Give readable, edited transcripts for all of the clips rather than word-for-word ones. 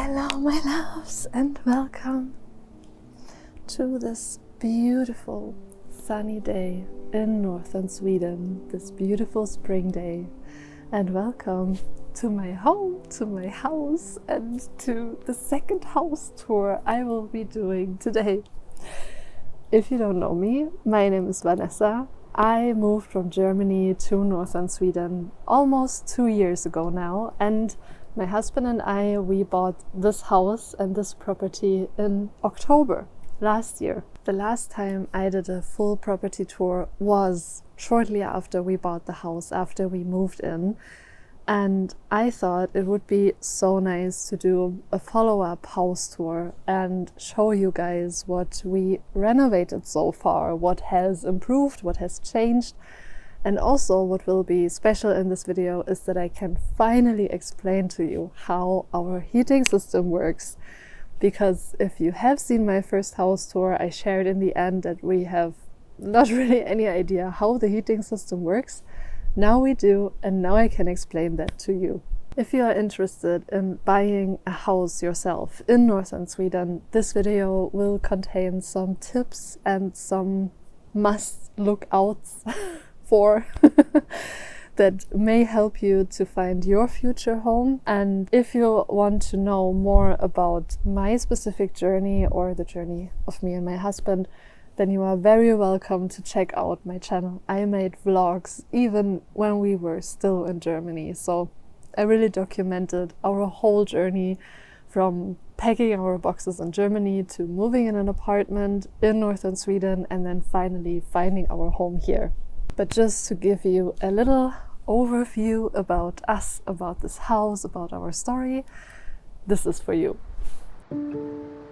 Hello my loves and welcome to this beautiful sunny day in northern Sweden, this beautiful spring day, and welcome to my home, to my house, and to the second house tour I will be doing today. If you don't know me, my name is Vanessa. I moved from Germany to northern Sweden almost 2 years ago now, and my husband and I, we bought this house and this property in October last year. The last time I did a full property tour was shortly after we bought the house, after we moved in. And I thought it would be so nice to do a follow-up house tour and show you guys what we renovated so far, what has improved, what has changed. And also what will be special in this video is that I can finally explain to you how our heating system works. Because if you have seen my first house tour, I shared in the end that we have not really any idea how the heating system works. Now we do, and now I can explain that to you. If you are interested in buying a house yourself in northern Sweden, this video will contain some tips and some must look outs for that may help you to find your future home. And if you want to know more about my specific journey or the journey of me and my husband, then you are very welcome to check out my channel. I made vlogs even when we were still in Germany, so I really documented our whole journey from packing our boxes in Germany to moving in an apartment in northern Sweden and then finally finding our home here. But just to give you a little overview about us, about this house, about our story, this is for you.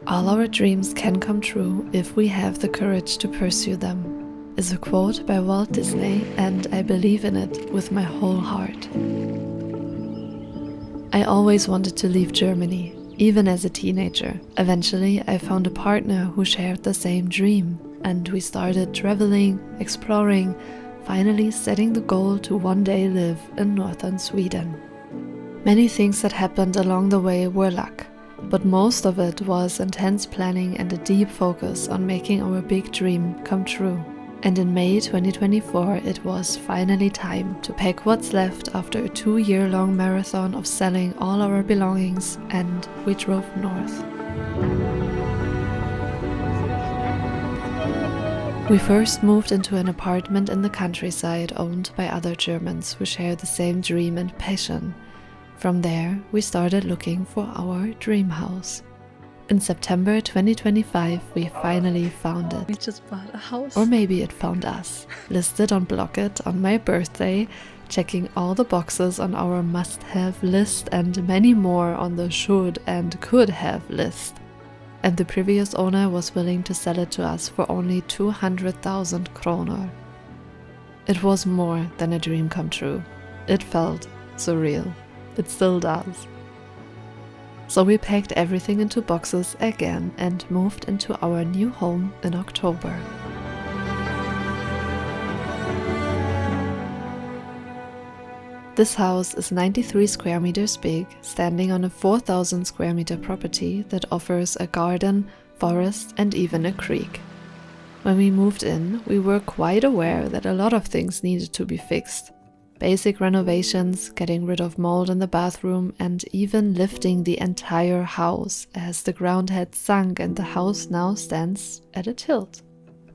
All our dreams can come true if we have the courage to pursue them, is a quote by Walt Disney, and I believe in it with my whole heart. I always wanted to leave Germany, even as a teenager. Eventually, I found a partner who shared the same dream, and we started traveling, exploring, finally setting the goal to one day live in northern Sweden. Many things that happened along the way were luck, but most of it was intense planning and a deep focus on making our big dream come true. And in May 2024, it was finally time to pack what's left after a 2-year-long marathon of selling all our belongings, and we drove north. We first moved into an apartment in the countryside owned by other Germans who share the same dream and passion. From there, we started looking for our dream house. In September 2025, we finally found it. We just bought a house. Or maybe it found us. Listed on Blocket on my birthday, checking all the boxes on our must-have list and many more on the should and could have list. And the previous owner was willing to sell it to us for only 200,000 kroner. It was more than a dream come true. It felt surreal. It still does. So we packed everything into boxes again and moved into our new home in October. This house is 93 square meters big, standing on a 4,000 square meter property that offers a garden, forest, and even a creek. When we moved in, we were quite aware that a lot of things needed to be fixed. Basic renovations, getting rid of mold in the bathroom, and even lifting the entire house as the ground had sunk and the house now stands at a tilt.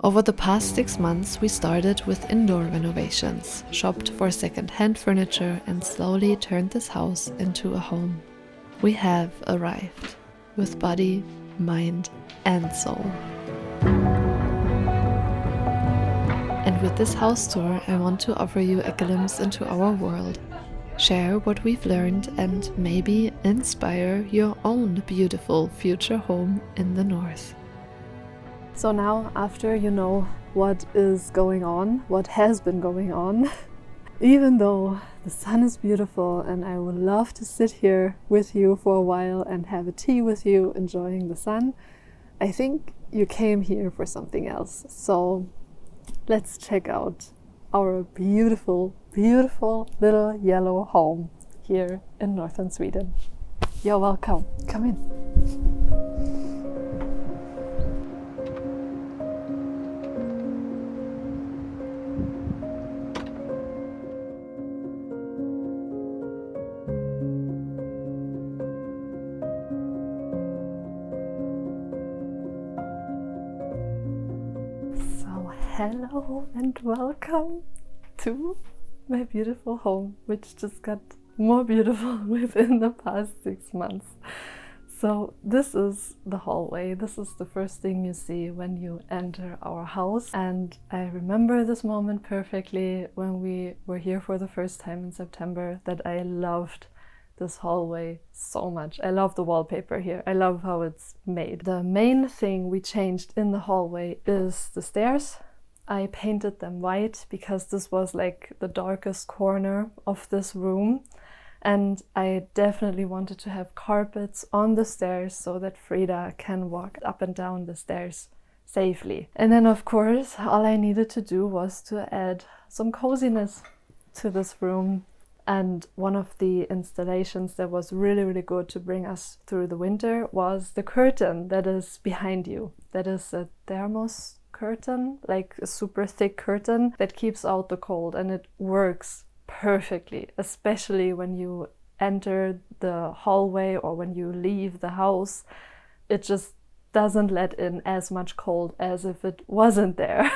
Over the past 6 months, we started with indoor renovations, shopped for second-hand furniture, and slowly turned this house into a home. We have arrived, with body, mind, and soul. And with this house tour, I want to offer you a glimpse into our world, share what we've learned, and maybe inspire your own beautiful future home in the north. So now, after you know what is going on, what has been going on, even though the sun is beautiful and I would love to sit here with you for a while and have a tea with you enjoying the sun, I think you came here for something else. So let's check out our beautiful, beautiful little yellow home here in northern Sweden. You're welcome. Come in. So hello and welcome to my beautiful home, which just got more beautiful within the past 6 months. So this is the hallway. This is the first thing you see when you enter our house. And I remember this moment perfectly when we were here for the first time in September, that I loved this hallway so much. I love the wallpaper here. I love how it's made. The main thing we changed in the hallway is the stairs. I painted them white because this was like the darkest corner of this room. And I definitely wanted to have carpets on the stairs so that Frieda can walk up and down the stairs safely. And then of course, all I needed to do was to add some coziness to this room. And one of the installations that was really, really good to bring us through the winter was the curtain that is behind you. That is a thermos curtain, like a super thick curtain that keeps out the cold, and it works perfectly, especially when you enter the hallway or when you leave the house. It just doesn't let in as much cold as if it wasn't there.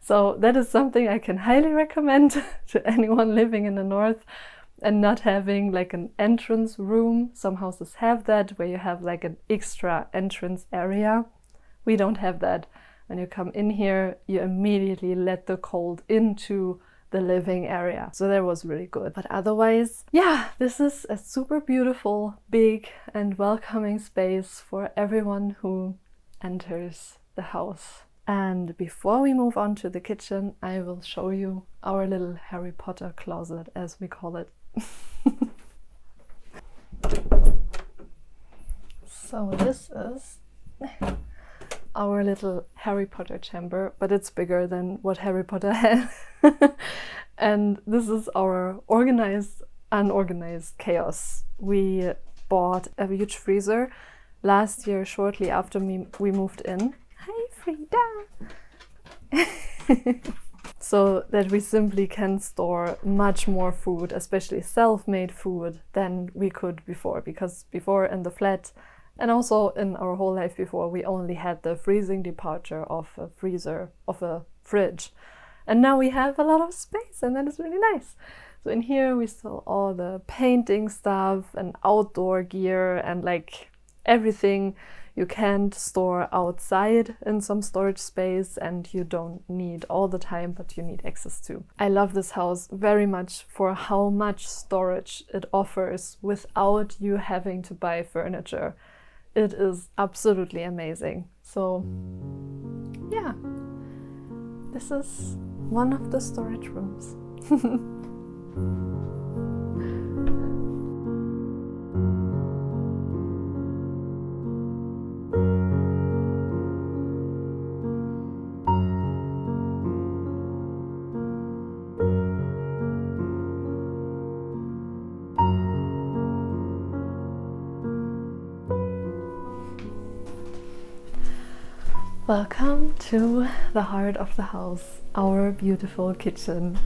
So that is something I can highly recommend to anyone living in the north and not having like an entrance room. Some houses have that, where you have like an extra entrance area. We don't have that. When you come in here, you immediately let the cold into the living area. So that was really good. But otherwise, yeah, this is a super beautiful, big and welcoming space for everyone who enters the house. And before we move on to the kitchen, I will show you our little Harry Potter closet, as we call it. So this is our little Harry Potter chamber, but it's bigger than what Harry Potter had. And this is our organized, unorganized chaos. We bought a huge freezer last year, shortly after we moved in. Hi, Frieda! So that we simply can store much more food, especially self-made food, than we could before. Because before in the flat, and also in our whole life before, we only had the freezing departure of a freezer, of a fridge. And now we have a lot of space, and that is really nice. So in here we store all the painting stuff and outdoor gear and like everything you can't store outside in some storage space and you don't need all the time, but you need access to. I love this house very much for how much storage it offers without you having to buy furniture. It is absolutely amazing. So yeah, this is one of the storage rooms. Welcome to the heart of the house, our beautiful kitchen.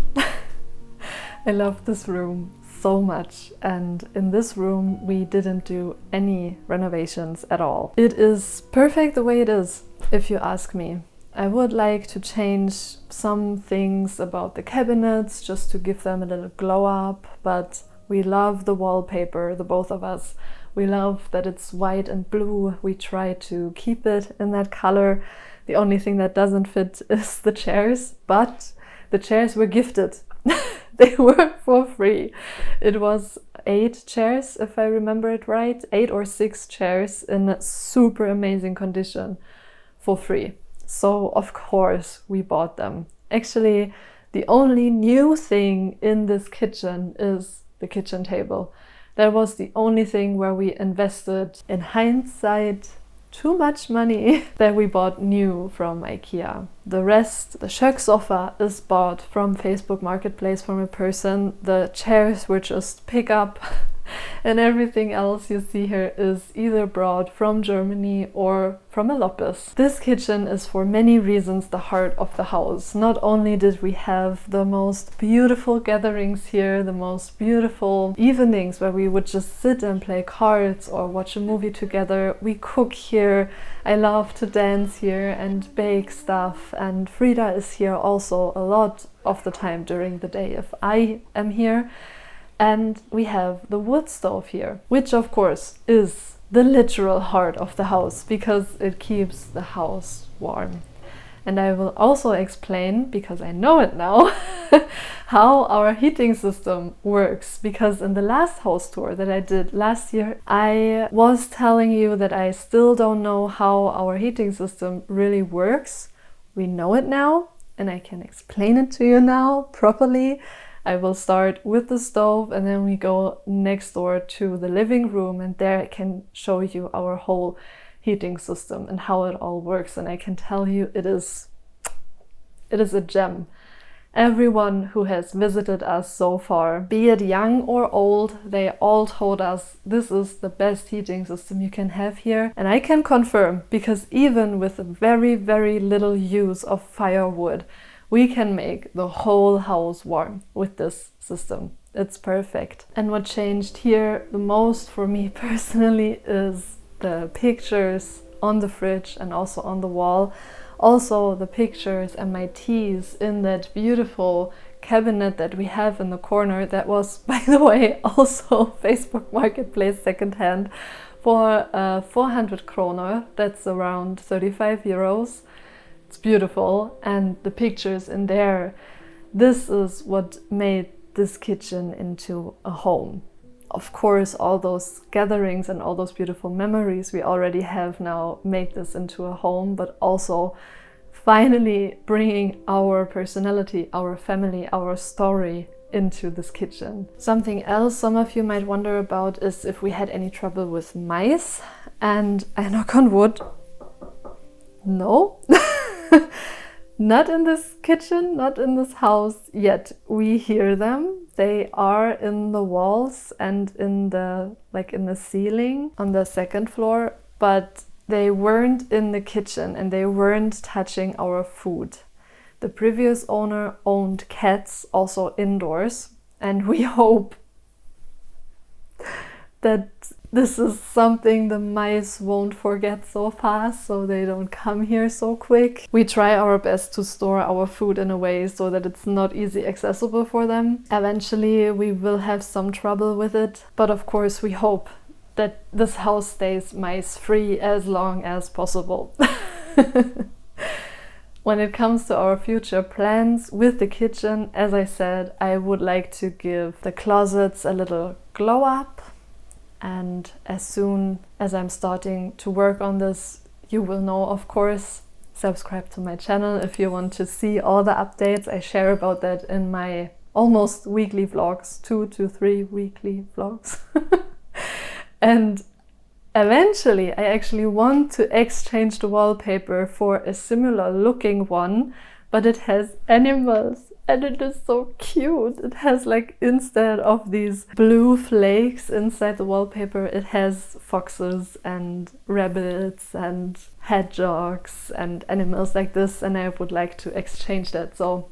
I love this room so much, and in this room we didn't do any renovations at all. It is perfect the way it is, if you ask me. I would like to change some things about the cabinets just to give them a little glow up, but we love the wallpaper, the both of us. We love that it's white and blue. We try to keep it in that color. The only thing that doesn't fit is the chairs, but the chairs were gifted. They were for free. It was 8 chairs, if I remember it right, 8 or 6 chairs in a super amazing condition for free. So of course we bought them. Actually, the only new thing in this kitchen is the kitchen table. That was the only thing where we invested, in hindsight, too much money that we bought new from IKEA. The rest, the kökssofa is bought from Facebook Marketplace from a person. The chairs were just pick up And everything else you see here is either brought from Germany or from Lopez. This kitchen is for many reasons the heart of the house. Not only did we have the most beautiful gatherings here, the most beautiful evenings where we would just sit and play cards or watch a movie together, we cook here, I love to dance here and bake stuff, and Frida is here also a lot of the time during the day if I am here. And we have the wood stove here, which of course is the literal heart of the house because it keeps the house warm. And I will also explain, because I know it now, how our heating system works. Because in the last house tour that I did last year, I was telling you that I still don't know how our heating system really works. We know it now, and I can explain it to you now properly. I will start with the stove and then we go next door to the living room, and there I can show you our whole heating system and how it all works. And I can tell you it is a gem. Everyone who has visited us so far, be it young or old, they all told us this is the best heating system you can have here. And I can confirm, because even with very, very little use of firewood, we can make the whole house warm with this system. It's perfect. And what changed here the most for me personally is the pictures on the fridge and also on the wall. Also the pictures and my teas in that beautiful cabinet that we have in the corner. That was, by the way, also Facebook Marketplace secondhand for 400 kroner. That's around 35 euros. It's beautiful, and the pictures in there, this is what made this kitchen into a home. Of course, all those gatherings and all those beautiful memories we already have now made this into a home, but also finally bringing our personality, our family, our story into this kitchen. Something else some of you might wonder about is if we had any trouble with mice, and I knock on wood, no. Not in this kitchen, not in this house yet. We hear them. They are in the walls and in the ceiling on the second floor, but they weren't in the kitchen and they weren't touching our food. The previous owner owned cats also indoors, and we hope that this is something the mice won't forget so fast, so they don't come here so quick. We try our best to store our food in a way so that it's not easy accessible for them. Eventually we will have some trouble with it, but of course we hope that this house stays mice free as long as possible. When it comes to our future plans with the kitchen, as I said, I would like to give the closets a little glow up. And as soon as I'm starting to work on this, you will know, of course. Subscribe to my channel if you want to see all the updates. I share about that in my almost weekly vlogs, 2 to 3 weekly vlogs. And eventually I actually want to exchange the wallpaper for a similar looking one, but it has animals. And it is so cute. It has, like, instead of these blue flakes inside the wallpaper, it has foxes and rabbits and hedgehogs and animals like this, and I would like to exchange that. So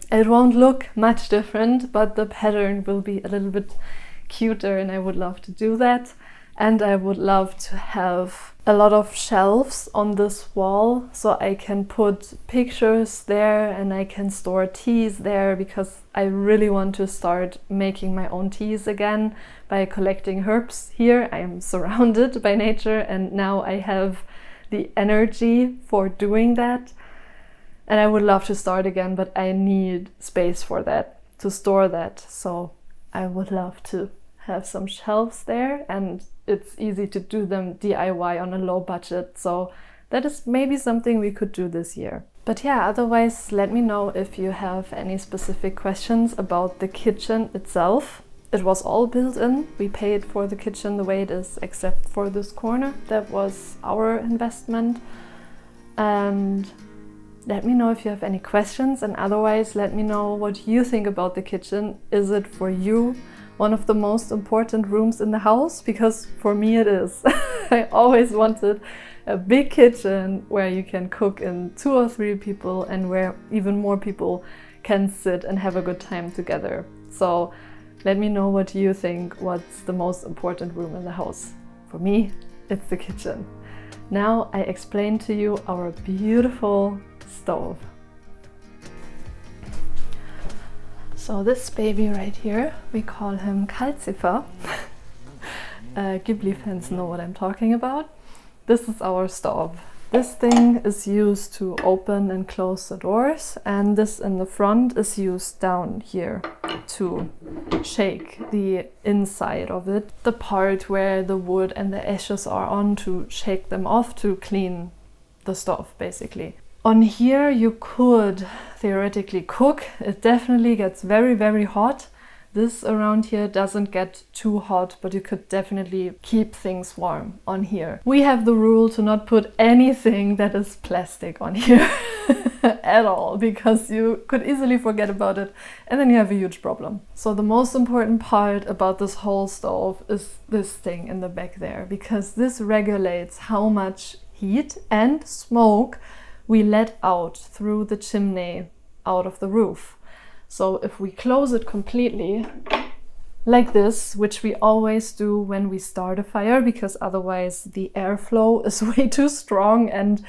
it won't look much different, but the pattern will be a little bit cuter, and I would love to do that. And I would love to have a lot of shelves on this wall so I can put pictures there and I can store teas there, because I really want to start making my own teas again by collecting herbs here. I am surrounded by nature and now I have the energy for doing that. And I would love to start again, but I need space for that, to store that. So I would love to have some shelves there, and it's easy to do them DIY on a low budget, so that is maybe something we could do this year. But yeah, otherwise let me know if you have any specific questions about the kitchen itself. It was all built in. We paid for the kitchen the way it is, except for this corner. That was our investment. And let me know if you have any questions, and otherwise let me know what you think about the kitchen. Is it for you? one of the most important rooms in the house, because for me it is. I always wanted a big kitchen where you can cook in 2 or 3 people and where even more people can sit and have a good time together. So let me know what you think, what's the most important room in the house. For me, it's the kitchen. Now I explain to you our beautiful stove. So this baby right here, we call him Calcifer. Ghibli fans know what I'm talking about. This is our stove. This thing is used to open and close the doors, and this in the front is used down here to shake the inside of it, the part where the wood and the ashes are on, to shake them off, to clean the stove basically. On here you could theoretically cook. It definitely gets very, very hot. This around here doesn't get too hot, but you could definitely keep things warm on here. We have the rule to not put anything that is plastic on here at all, because you could easily forget about it and then you have a huge problem. So the most important part about this whole stove is this thing in the back there, because this regulates how much heat and smoke we let out through the chimney out of the roof. So if we close it completely, like this, which we always do when we start a fire, because otherwise the airflow is way too strong and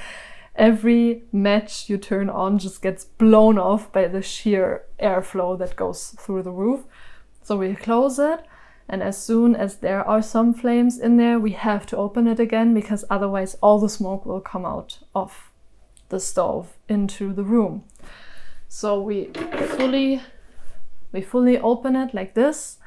every match you turn on just gets blown off by the sheer airflow that goes through the roof. So we close it, and as soon as there are some flames in there, we have to open it again, because otherwise all the smoke will come out of the stove into the room. So we fully open it like this,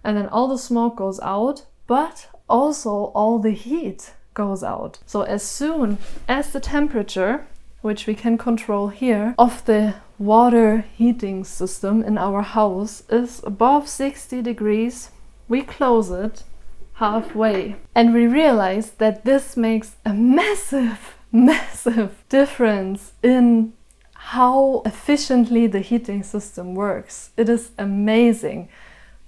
and then all the smoke goes out, but also all the heat goes out. So as soon as the temperature, which we can control here, of the water heating system in our house is above 60 degrees, we close it halfway. And we realize that this makes a massive difference in how efficiently the heating system works. It is amazing.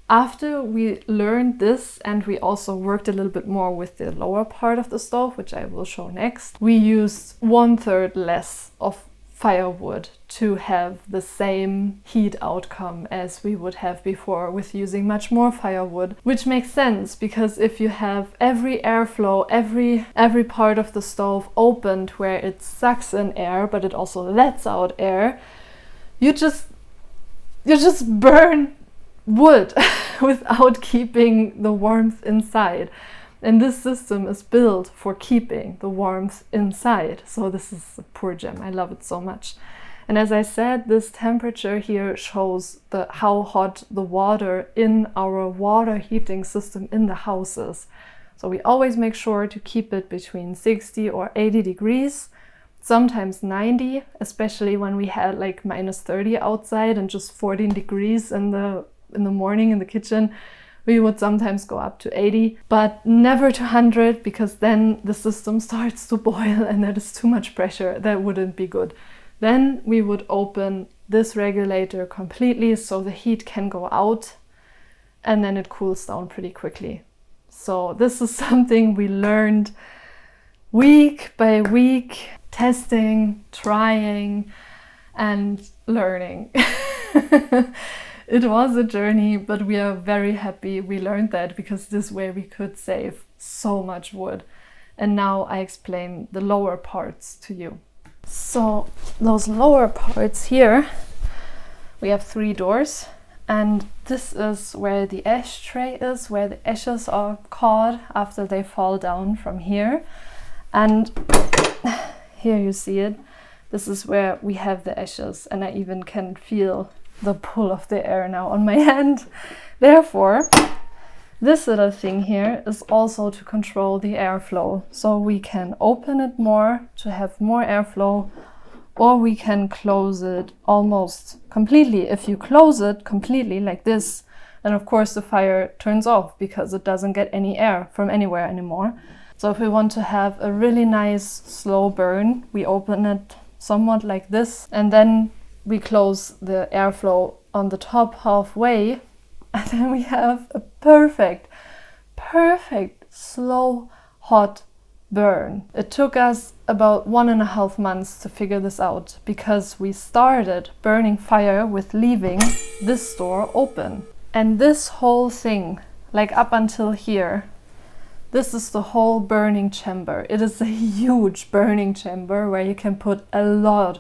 After we learned this, and we also worked a little bit more with the lower part of the stove, which I will show next, we used 1/3 less of firewood to have the same heat outcome as we would have before with using much more firewood, which makes sense, because if you have every airflow, every part of the stove opened where it sucks in air but it also lets out air, you just burn wood without keeping the warmth inside. And this system is built for keeping the warmth inside. So this is a pure gem. I love it so much. And as I said, this temperature here shows how hot the water in our water heating system in the house is. So we always make sure to keep it between 60 or 80 degrees, sometimes 90, especially when we had like -30 outside and just 14 degrees in the morning in the kitchen. We would sometimes go up to 80, but never to 100, because then the system starts to boil and that is too much pressure. That wouldn't be good. Then we would open this regulator completely so the heat can go out, and then it cools down pretty quickly. So this is something we learned week by week, testing, trying, and learning. It was a journey, but we are very happy we learned that, because this way we could save so much wood. And now I explain the lower parts to you. So those lower parts here, we have 3 doors, and this is where the ashtray is, where the ashes are caught after they fall down from here. And here you see it. This is where we have the ashes, and I even can feel the pull of the air now on my hand. Therefore, this little thing here is also to control the airflow. So we can open it more to have more airflow, or we can close it almost completely. If you close it completely like this, then of course the fire turns off, because it doesn't get any air from anywhere anymore. So if we want to have a really nice slow burn, we open it somewhat like this, and then we close the airflow on the top halfway, And then we have a perfect slow hot burn. It took us about 1.5 months to figure this out, because we started burning fire with leaving this door open. And this whole thing, like up until here, this is the whole burning chamber. It is a huge burning chamber where you can put a lot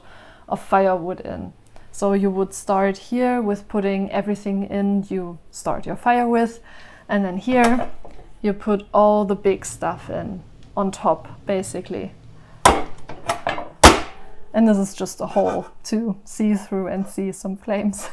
of firewood in. So you would start here with putting everything in you start your fire with, and then here you put all the big stuff in on top, basically. And this is just a hole to see through and see some flames.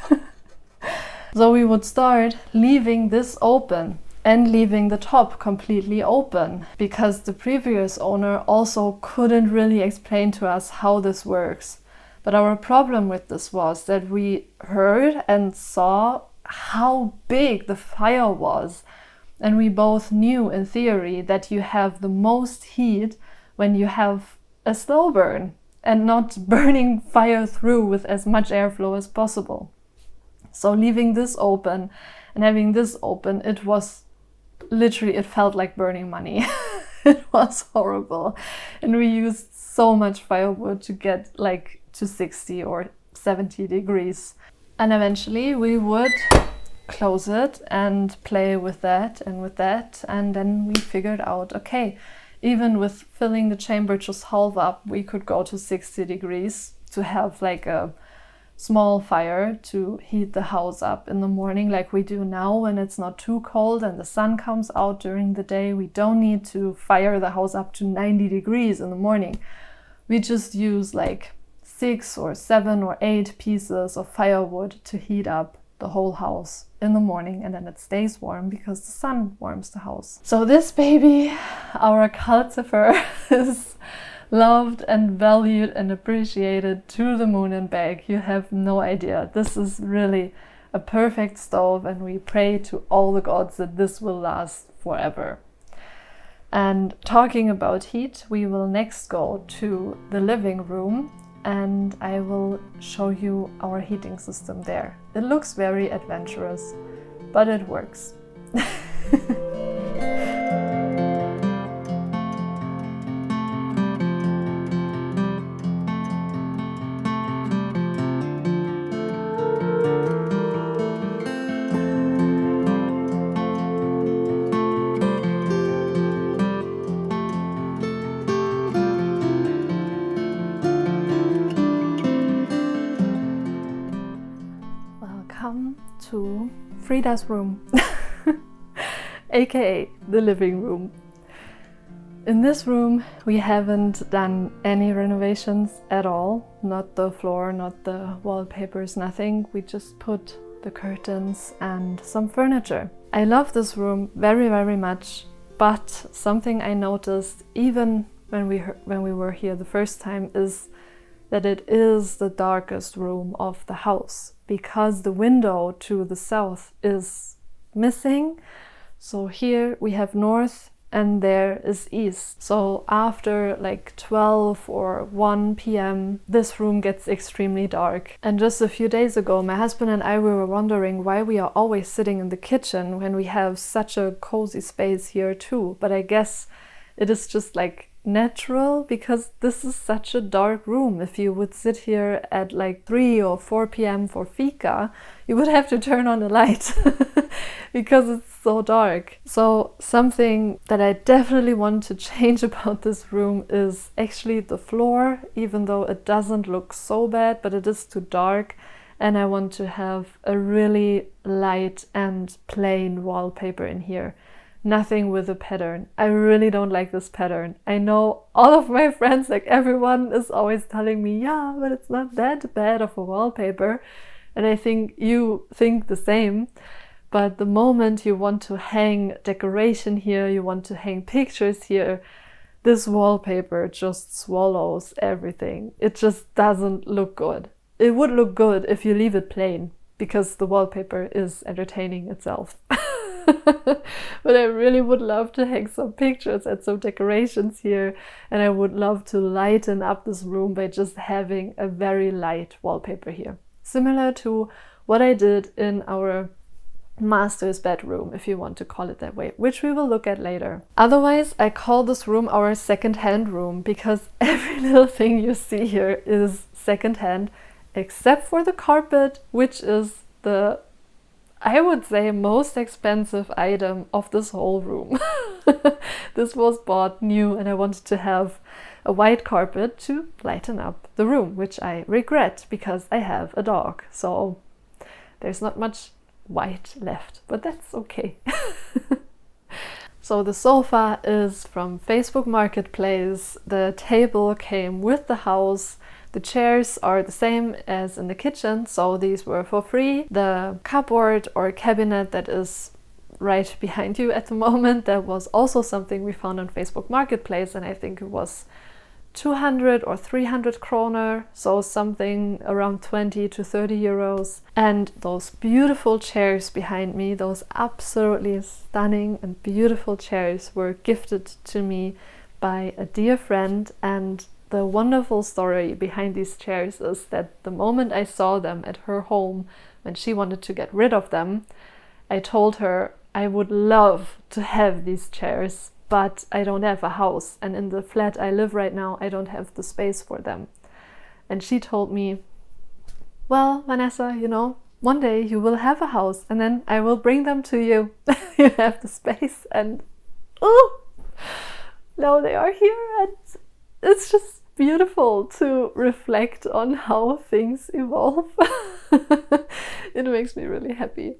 So we would start leaving this open and leaving the top completely open, because the previous owner also couldn't really explain to us how this works. But our problem with this was that we heard and saw how big the fire was. And we both knew in theory that you have the most heat when you have a slow burn and not burning fire through with as much airflow as possible. So leaving this open and having this open, it was literally, it felt like burning money. It was horrible. And we used so much firewood to get like to 60 or 70 degrees. And eventually we would close it and play with that and with that. And then we figured out, okay, even with filling the chamber just half up, we could go to 60 degrees to have like a small fire to heat the house up in the morning, like we do now when it's not too cold and the sun comes out during the day. We don't need to fire the house up to 90 degrees in the morning. We just use like 6 or 7 or 8 pieces of firewood to heat up the whole house in the morning, and then it stays warm because the sun warms the house. So this baby, our cultivar, is loved and valued and appreciated to the moon and back. You have no idea. This is really a perfect stove, and we pray to all the gods that this will last forever. And talking about heat, we will next go to the living room, and I will show you our heating system there. It looks very adventurous, but it works. Welcome to Friedas' room, aka the living room. In this room we haven't done any renovations at all, not the floor, not the wallpapers, nothing. We just put the curtains and some furniture. I love this room very, very much, but something I noticed even when we were here the first time is that it is the darkest room of the house, because the window to the south is missing. So here we have north and there is east. So after like 12 or 1 p.m. this room gets extremely dark. And just a few days ago my husband and I were wondering why we are always sitting in the kitchen when we have such a cozy space here too. But I guess it is just like natural, because this is such a dark room. If you would sit here at like 3 or 4 p.m. for fika, you would have to turn on the light because it's so dark. So something that I definitely want to change about this room is actually the floor, even though it doesn't look so bad, but it is too dark. And I want to have a really light and plain wallpaper in here. Nothing with a pattern. I really don't like this pattern. I know all of my friends, like everyone is always telling me, yeah, but it's not that bad of a wallpaper. And I think you think the same. But the moment you want to hang decoration here, you want to hang pictures here, this wallpaper just swallows everything. It just doesn't look good. It would look good if you leave it plain, because the wallpaper is entertaining itself. But I really would love to hang some pictures and some decorations here, and I would love to lighten up this room by just having a very light wallpaper here. Similar to what I did in our master's bedroom, if you want to call it that way, which we will look at later. Otherwise, I call this room our second-hand room because every little thing you see here is second-hand, except for the carpet, which is the, I would say, most expensive item of this whole room. This was bought new and I wanted to have a white carpet to lighten up the room, which I regret because I have a dog. So there's not much white left, but that's okay. So the sofa is from Facebook Marketplace. The table came with the house. The chairs are the same as in the kitchen, so these were for free. The cupboard or cabinet that is right behind you at the moment, that was also something we found on Facebook Marketplace, and I think it was 200 or 300 kroner, so something around 20 to 30 euros. And those beautiful chairs behind me, those absolutely stunning and beautiful chairs, were gifted to me by a dear friend. And the wonderful story behind these chairs is that the moment I saw them at her home, when she wanted to get rid of them, I told her I would love to have these chairs, but I don't have a house, and in the flat I live right now, I don't have the space for them. And she told me, well, Vanessa, you know, one day you will have a house and then I will bring them to you. You have the space, and oh, now they are here, and it's just beautiful to reflect on how things evolve. It makes me really happy.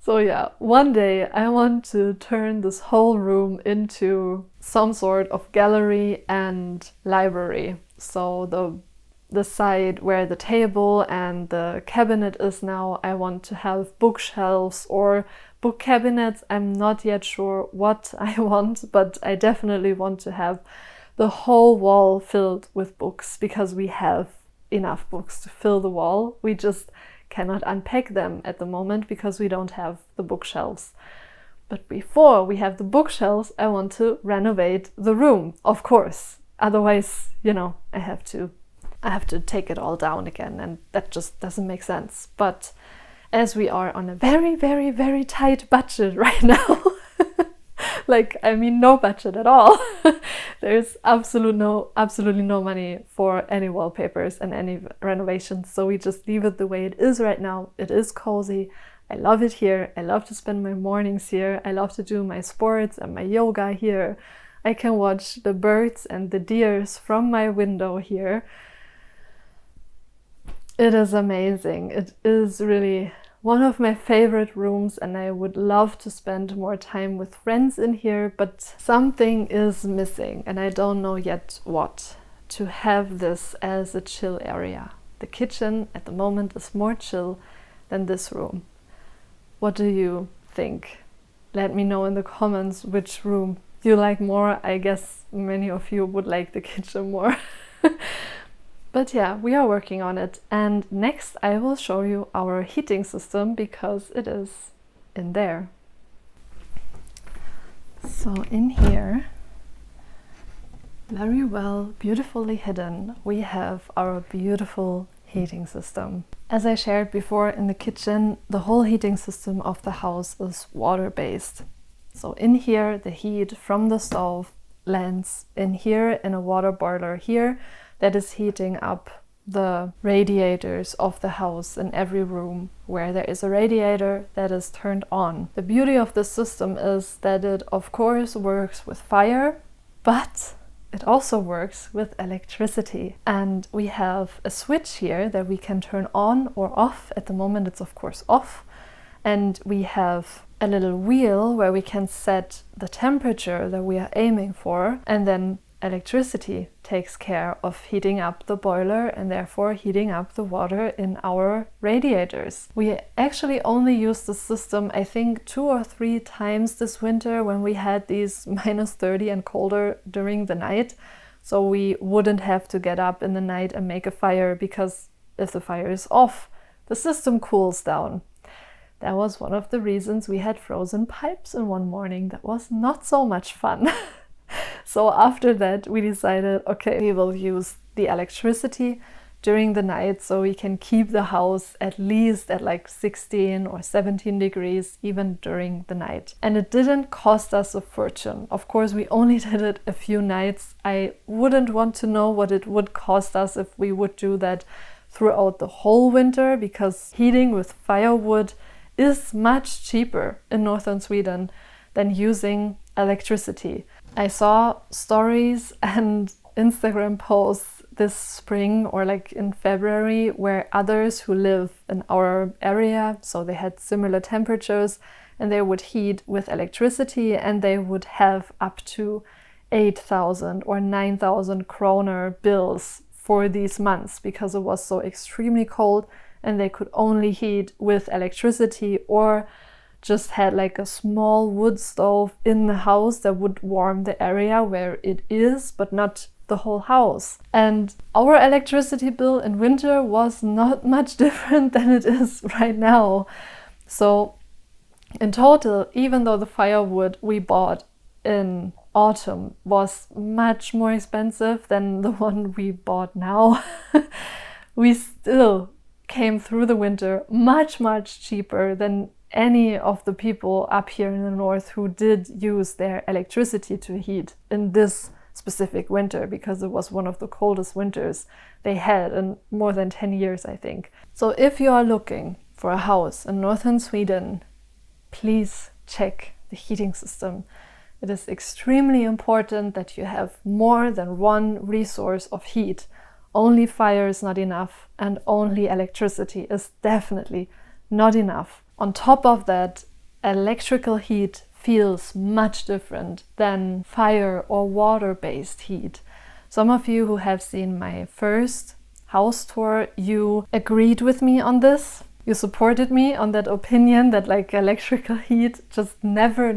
So yeah, one day I want to turn this whole room into some sort of gallery and library. So the side where the table and the cabinet is now, I want to have bookshelves or book cabinets. I'm not yet sure what I want, but I definitely want to have the whole wall filled with books, because we have enough books to fill the wall. We just cannot unpack them at the moment because we don't have the bookshelves. But before we have the bookshelves, I want to renovate the room, of course. Otherwise, you know, I have to take it all down again, and that just doesn't make sense. But as we are on a very, very, very tight budget right now, like, I mean, no budget at all. There's absolutely no money for any wallpapers and any renovations. So we just leave it the way it is right now. It is cozy. I love it here. I love to spend my mornings here. I love to do my sports and my yoga here. I can watch the birds and the deers from my window here. It is amazing. It is really one of my favorite rooms, and I would love to spend more time with friends in here, but something is missing and I don't know yet what, to have this as a chill area. The kitchen at the moment is more chill than this room. What do you think? Let me know in the comments which room you like more. I guess many of you would like the kitchen more. But yeah, we are working on it. And next I will show you our heating system, because it is in there. So in here, very well, beautifully hidden, we have our beautiful heating system. As I shared before, in the kitchen, the whole heating system of the house is water-based. So in here, the heat from the stove lands in here in a water boiler here, that is heating up the radiators of the house in every room where there is a radiator that is turned on. The beauty of this system is that it of course works with fire, but it also works with electricity. And we have a switch here that we can turn on or off. At the moment it's of course off. And we have a little wheel where we can set the temperature that we are aiming for, and then electricity takes care of heating up the boiler and therefore heating up the water in our radiators. We actually only used the system, I think, 2 or 3 times this winter when we had these -30 and colder during the night. So we wouldn't have to get up in the night and make a fire, because if the fire is off, the system cools down. That was one of the reasons we had frozen pipes in one morning. That was not so much fun. So after that we decided, okay, we will use the electricity during the night, so we can keep the house at least at like 16 or 17 degrees even during the night. And it didn't cost us a fortune. Of course, we only did it a few nights. I wouldn't want to know what it would cost us if we would do that throughout the whole winter, because heating with firewood is much cheaper in northern Sweden than using electricity. I saw stories and Instagram posts this spring or like in February where others who live in our area, so they had similar temperatures, and they would heat with electricity, and they would have up to 8,000 or 9,000 kroner bills for these months because it was so extremely cold and they could only heat with electricity, or just had like a small wood stove in the house that would warm the area where it is, but not the whole house. And our electricity bill in winter was not much different than it is right now. So in total, even though the firewood we bought in autumn was much more expensive than the one we bought now, we still came through the winter much cheaper than any of the people up here in the north who did use their electricity to heat in this specific winter, because it was one of the coldest winters they had in more than 10 years, I think. So if you are looking for a house in northern Sweden, please check the heating system. It is extremely important that you have more than one resource of heat. Only fire is not enough, and only electricity is definitely not enough. On top of that, electrical heat feels much different than fire or water-based heat. Some of you who have seen my first house tour, you agreed with me on this. You supported me on that opinion that like electrical heat just never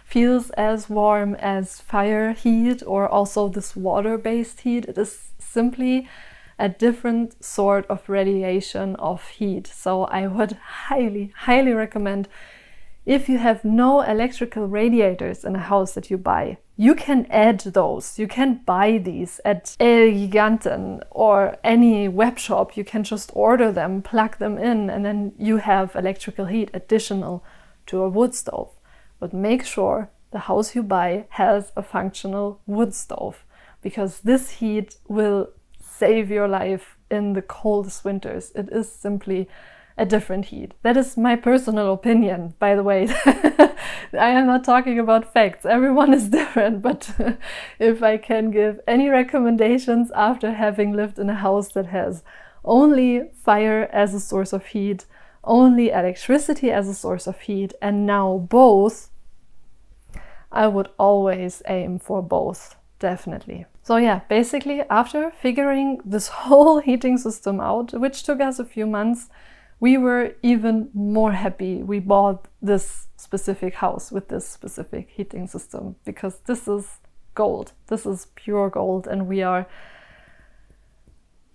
feels as warm as fire heat or also this water-based heat. It is simply a different sort of radiation of heat. So I would highly recommend, if you have no electrical radiators in a house that you buy, you can add those. You can buy these at Elgiganten or any web shop. You can just order them, plug them in, and then you have electrical heat additional to a wood stove. But make sure the house you buy has a functional wood stove, because this heat will save your life in the coldest winters. It is simply a different heat. That is my personal opinion, by the way. I am not talking about facts. Everyone is different, but if I can give any recommendations after having lived in a house that has only fire as a source of heat, only electricity as a source of heat, and now both, I would always aim for both, definitely. So yeah, basically after figuring this whole heating system out, which took us a few months, we were even more happy we bought this specific house with this specific heating system, because this is gold. This is pure gold, and we are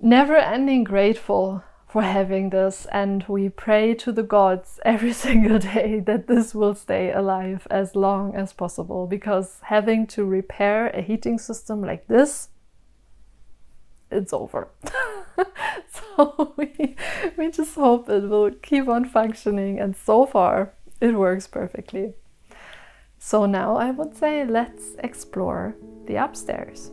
never ending grateful for having this, and we pray to the gods every single day that this will stay alive as long as possible, because having to repair a heating system like this, it's over. So we just hope it will keep on functioning, and so far it works perfectly. So now I would say let's explore the upstairs.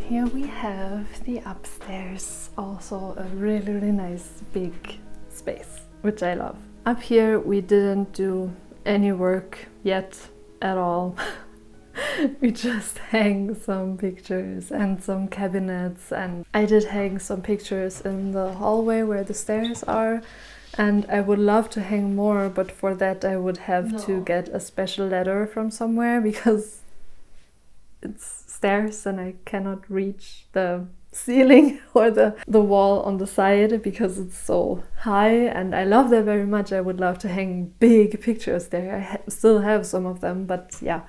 Here we have the upstairs, also a really nice big space, which I love. Up here we didn't do any work yet at all. We just hang some pictures and some cabinets, and I did hang some pictures in the hallway where the stairs are, and I would love to hang more, but for that I would have to get a special ladder from somewhere, because it's stairs and I cannot reach the ceiling or the wall on the side because it's so high, and I love that very much. I would love to hang big pictures there. I still have some of them, but yeah,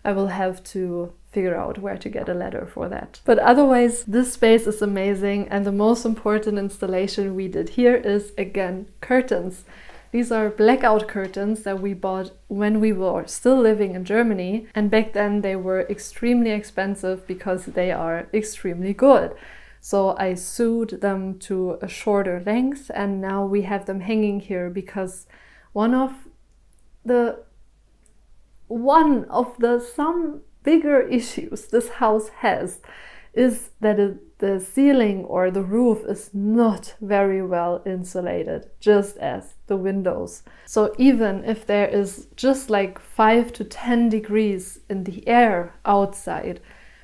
I will have to figure out where to get a ladder for that. But otherwise, this space is amazing, and the most important installation we did here is, again, curtains. These are blackout curtains that we bought when we were still living in Germany, and back then they were extremely expensive because they are extremely good. So I sewed them to a shorter length, and now we have them hanging here because one of the some bigger issues this house has is that the ceiling or the roof is not very well insulated, just as the windows. So even if there is just like 5 to 10 degrees in the air outside,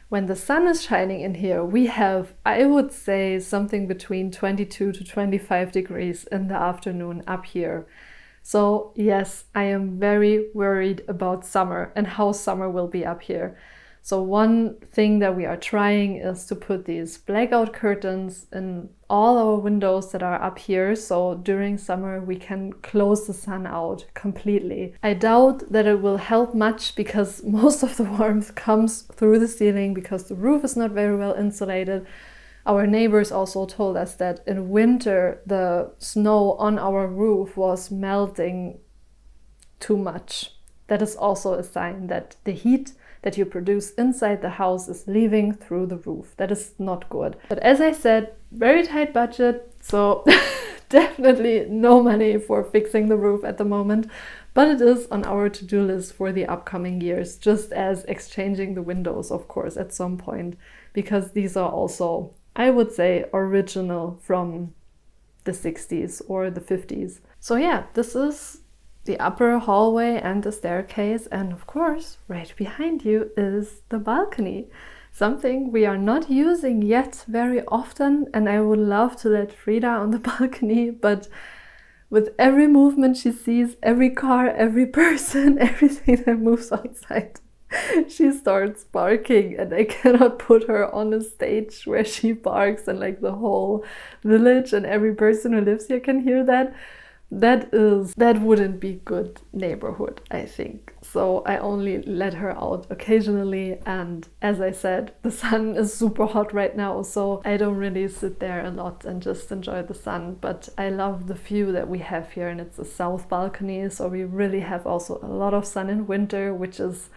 when the sun is shining in here, we have, I would say, something between 22 to 25 degrees in the afternoon up here. So yes, I am very worried about summer and how summer will be up here. So one thing that we are trying is to put these blackout curtains in all our windows that are up here, so during summer we can close the sun out completely. I doubt that it will help much because most of the warmth comes through the ceiling because the roof is not very well insulated. Our neighbors also told us that in winter the snow on our roof was melting too much. That is also a sign that the heat that you produce inside the house is leaving through the roof. That is not good. But as I said, very tight budget, so definitely no money for fixing the roof at the moment. But it is on our to-do list for the upcoming years, just as exchanging the windows, of course, at some point, because these are also, I would say, original from the 60s or the 50s. So yeah, this is the upper hallway and the staircase, and of course right behind you is the balcony, something we are not using yet very often, and I would love to let Frieda on the balcony, but with every movement she sees, every car, every person, everything that moves outside, she starts barking, and I cannot put her on a stage where she barks and like the whole village and every person who lives here can hear that. That wouldn't be good neighborhood, I think. So I only let her out occasionally, and as I said, the sun is super hot right now, so I don't really sit there a lot and just enjoy the sun. But I love the view that we have here, and it's a south balcony, so we really have also a lot of sun in winter, which is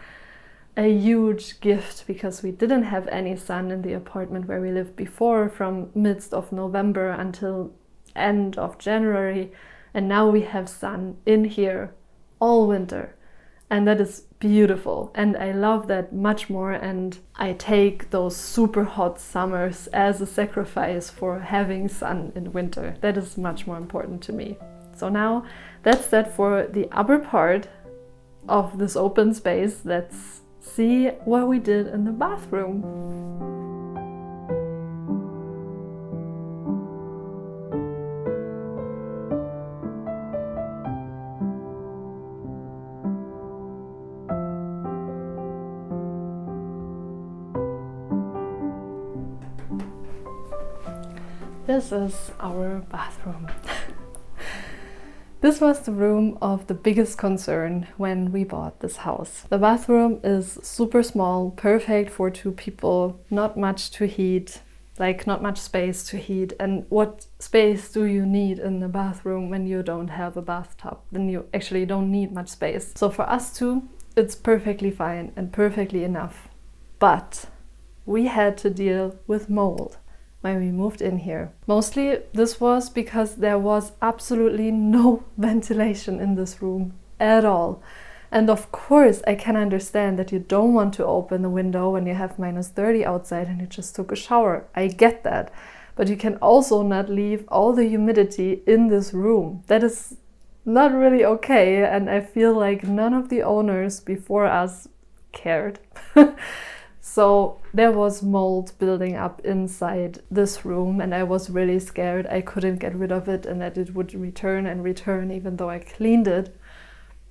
a huge gift because we didn't have any sun in the apartment where we lived before from midst of November until end of January. And now we have sun in here all winter, and that is beautiful, and I love that much more, and I take those super hot summers as a sacrifice for having sun in winter. That is much more important to me. So now that's that for the upper part of this open space. Let's see what we did in the bathroom. This is our bathroom. This was the room of the biggest concern when we bought this house. The bathroom is super small, perfect for 2 people, not much to heat, like not much space to heat. And what space do you need in the bathroom when you don't have a bathtub? Then you actually don't need much space. So for us two, it's perfectly fine and perfectly enough. But we had to deal with mold when we moved in here. Mostly this was because there was absolutely no ventilation in this room at all. And of course I can understand that you don't want to open the window when you have -30 outside and you just took a shower. I get that. But you can also not leave all the humidity in this room. That is not really okay, and I feel like none of the owners before us cared. So there was mold building up inside this room, and I was really scared I couldn't get rid of it and that it would return and return even though I cleaned it.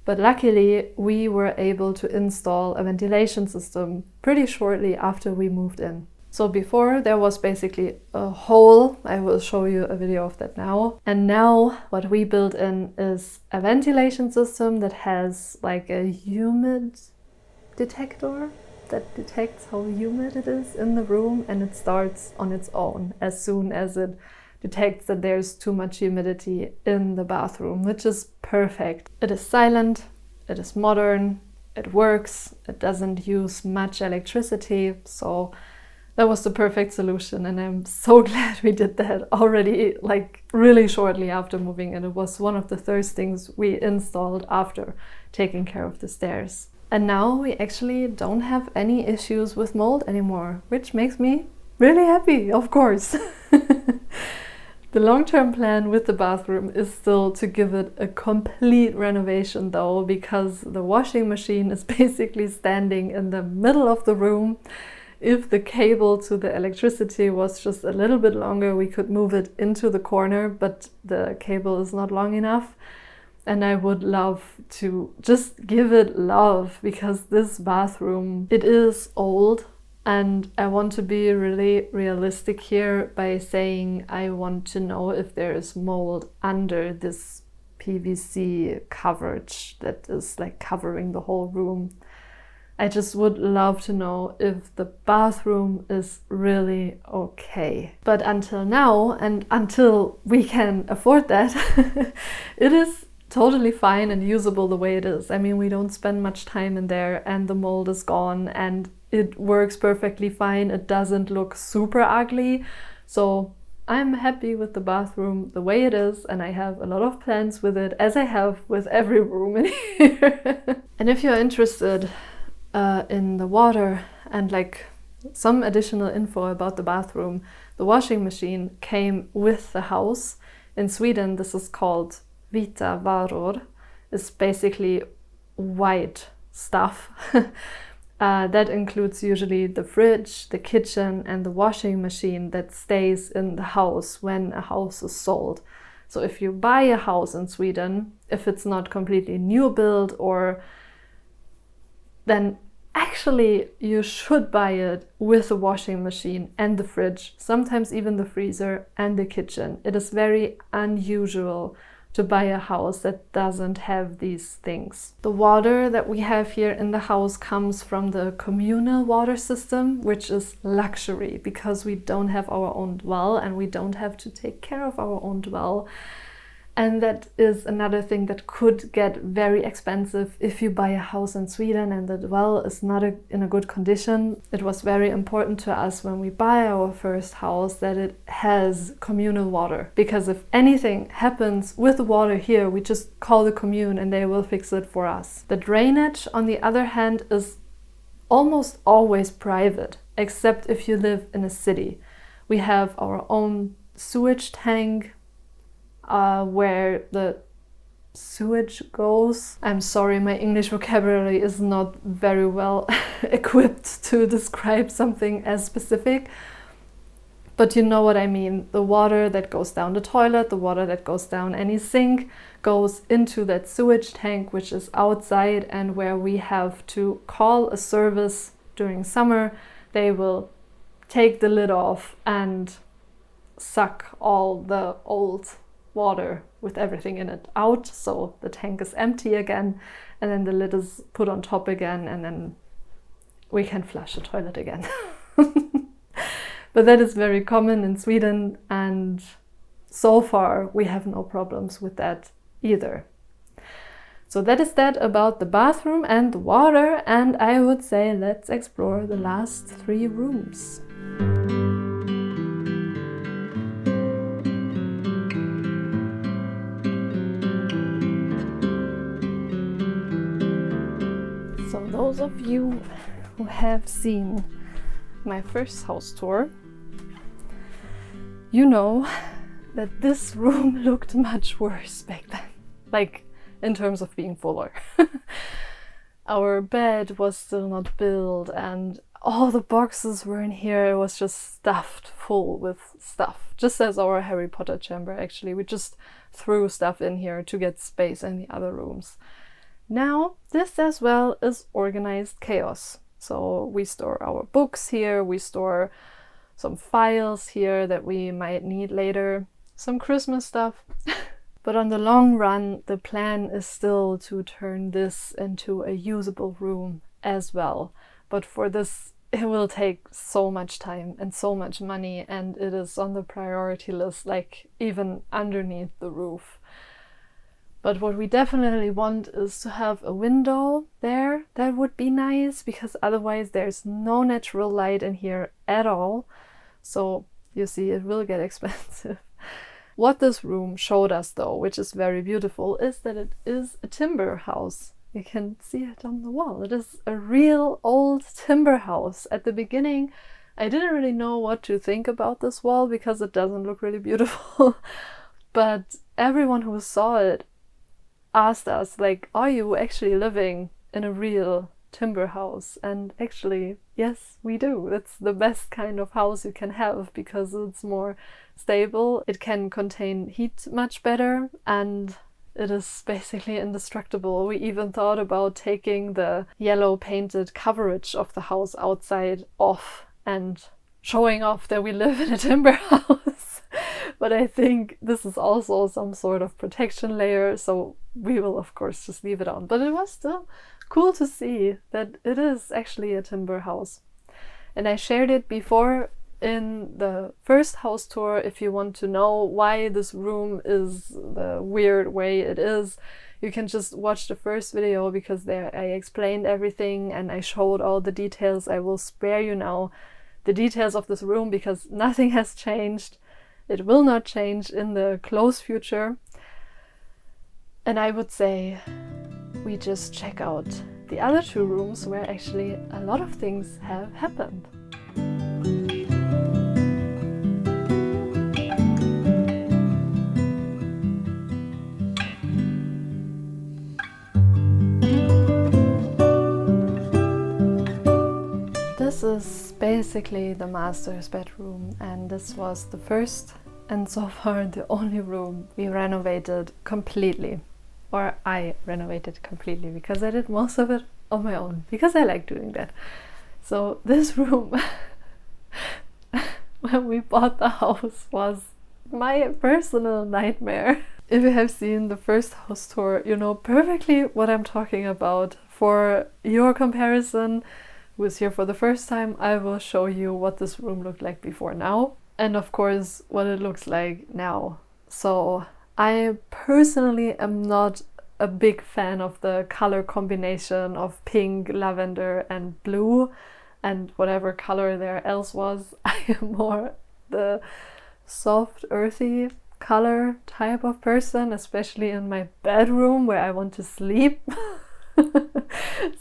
But luckily we were able to install a ventilation system pretty shortly after we moved in. So before there was basically a hole. I will show you a video of that now. And now what we built in is a ventilation system that has like a humid detector that detects how humid it is in the room, and it starts on its own as soon as it detects that there's too much humidity in the bathroom, which is perfect. It is silent, it is modern, it works, it doesn't use much electricity, so that was the perfect solution, and I'm so glad we did that already, like really shortly after moving in. It was one of the first things we installed after taking care of the stairs. And now we actually don't have any issues with mold anymore, which makes me really happy, of course. The long-term plan with the bathroom is still to give it a complete renovation though, because the washing machine is basically standing in the middle of the room. If the cable to the electricity was just a little bit longer, we could move it into the corner, but the cable is not long enough. And I would love to just give it love, because this bathroom, it is old, and I want to be really realistic here by saying I want to know if there is mold under this PVC coverage that is like covering the whole room. I just would love to know if the bathroom is really okay. But until now, and until we can afford that, it is totally fine and usable the way it is. I mean, we don't spend much time in there, and the mold is gone, and it works perfectly fine. It doesn't look super ugly. So I'm happy with the bathroom the way it is, and I have a lot of plans with it, as I have with every room in here. And if you're interested in the water and like some additional info about the bathroom, the washing machine came with the house. In Sweden, this is called vita varor. It's basically white stuff. That includes usually the fridge, the kitchen, and the washing machine that stays in the house when a house is sold. So if you buy a house in Sweden, if it's not completely new build, or then actually you should buy it with the washing machine and the fridge, sometimes even the freezer and the kitchen. It is very unusual to buy a house that doesn't have these things. The water that we have here in the house comes from the communal water system, which is luxury because we don't have our own well and we don't have to take care of our own well. And that is another thing that could get very expensive if you buy a house in Sweden and the well is not in a good condition. It was very important to us when we buy our first house that it has communal water, because if anything happens with the water here, we just call the commune and they will fix it for us. The drainage, on the other hand, is almost always private, except if you live in a city. We have our own sewage tank, where the sewage goes. I'm sorry, my English vocabulary is not very well equipped to describe something as specific, but you know what I mean. The water that goes down the toilet, the water that goes down any sink, goes into that sewage tank, which is outside, and where we have to call a service during summer. They will take the lid off and suck all the old water with everything in it out, so the tank is empty again, and then the lid is put on top again, and then we can flush the toilet again. But that is very common in Sweden, and so far we have no problems with that either. So that is that about the bathroom and the water, and I would say let's explore the last 3 rooms. So those of you who have seen my first house tour, you know that this room looked much worse back then, like in terms of being fuller. Our bed was still not built and all the boxes were in here. It was just stuffed full with stuff, just as our Harry Potter chamber actually. We just threw stuff in here to get space in the other rooms. Now this as well is organized chaos. So we store our books here, we store some files here that we might need later, some Christmas stuff. But on the long run, the plan is still to turn this into a usable room as well. But for this, it will take so much time and so much money, and it is on the priority list, like even underneath the roof. But what we definitely want is to have a window there. That would be nice, because otherwise there's no natural light in here at all. So you see, it will get expensive. What this room showed us though, which is very beautiful, is that it is a timber house. You can see it on the wall. It is a real old timber house. At the beginning, I didn't really know what to think about this wall because it doesn't look really beautiful. But everyone who saw it asked us, like, are you actually living in a real timber house? And actually, yes, we do. It's the best kind of house you can have because it's more stable. It can contain heat much better, and it is basically indestructible. We even thought about taking the yellow painted coverage of the house outside off and showing off that we live in a timber house. But I think this is also some sort of protection layer, so we will of course just leave it on. But it was still cool to see that it is actually a timber house. And I shared it before in the first house tour. If you want to know why this room is the weird way it is, you can just watch the first video, because there I explained everything and I showed all the details. I will spare you now the details of this room because nothing has changed. It will not change in the close future. And I would say we just check out the other two rooms where actually a lot of things have happened. This is basically the master's bedroom, and this was the first and so far the only room we renovated completely. Or I renovated completely, because I did most of it on my own, because I like doing that. So this room, when we bought the house, was my personal nightmare. If you have seen the first house tour, you know perfectly what I'm talking about. For your comparison, who is here for the first time, I will show you what this room looked like before now, and of course what it looks like now. So I personally am not a big fan of the color combination of pink, lavender and blue and whatever color there else was. I am more the soft, earthy color type of person, especially in my bedroom where I want to sleep.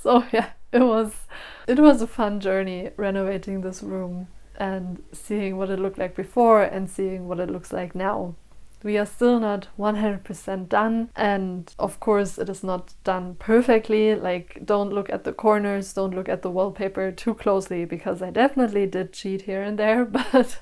So yeah, it was a fun journey renovating this room and seeing what it looked like before and seeing what it looks like now. We are still not 100% done, and of course it is not done perfectly. Like, don't look at the corners, don't look at the wallpaper too closely, because I definitely did cheat here and there, but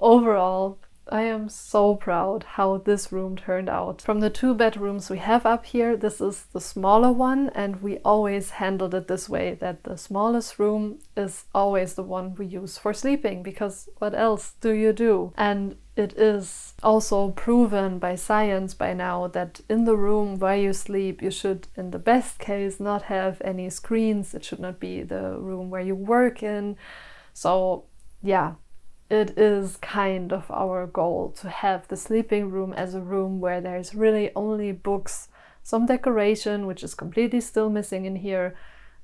overall I am so proud how this room turned out. From the two bedrooms we have up here, this is the smaller one, and we always handled it this way, that the smallest room is always the one we use for sleeping, because what else do you do? And it is also proven by science by now that in the room where you sleep, you should, in the best case, not have any screens. It should not be the room where you work in. So yeah, it is kind of our goal to have the sleeping room as a room where there's really only books, some decoration, which is completely still missing in here,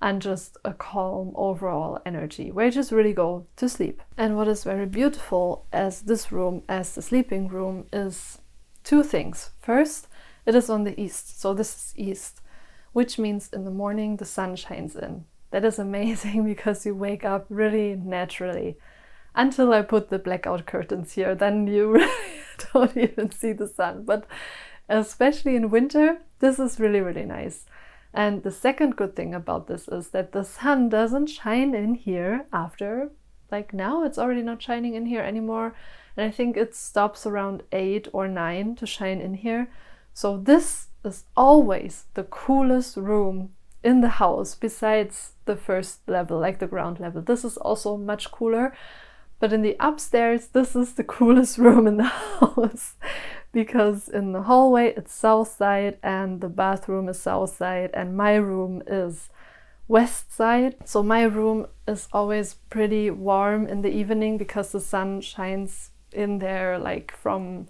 and just a calm overall energy where you just really go to sleep. And what is very beautiful as this room, as the sleeping room, is two things. First, it is on the east, so this is east, which means in the morning the sun shines in. That is amazing because you wake up really naturally. Until I put the blackout curtains here, then you really don't even see the sun. But especially in winter, this is really, really nice. And the second good thing about this is that the sun doesn't shine in here after, like now it's already not shining in here anymore. And I think it stops around 8 or 9 to shine in here. So this is always the coolest room in the house besides the first level, like the ground level. This is also much cooler. But in the upstairs, this is the coolest room in the house because in the hallway it's south side and the bathroom is south side and my room is west side. So my room is always pretty warm in the evening because the sun shines in there like from,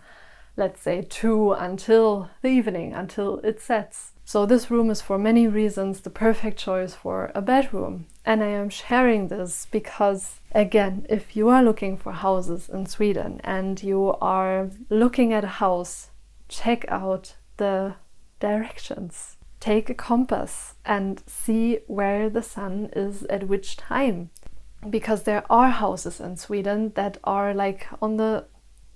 let's say, 2 until the evening, until it sets. So this room is for many reasons the perfect choice for a bedroom. And I am sharing this because, again, if you are looking for houses in Sweden and you are looking at a house, check out the directions. Take a compass and see where the sun is at which time. Because there are houses in Sweden that are like on the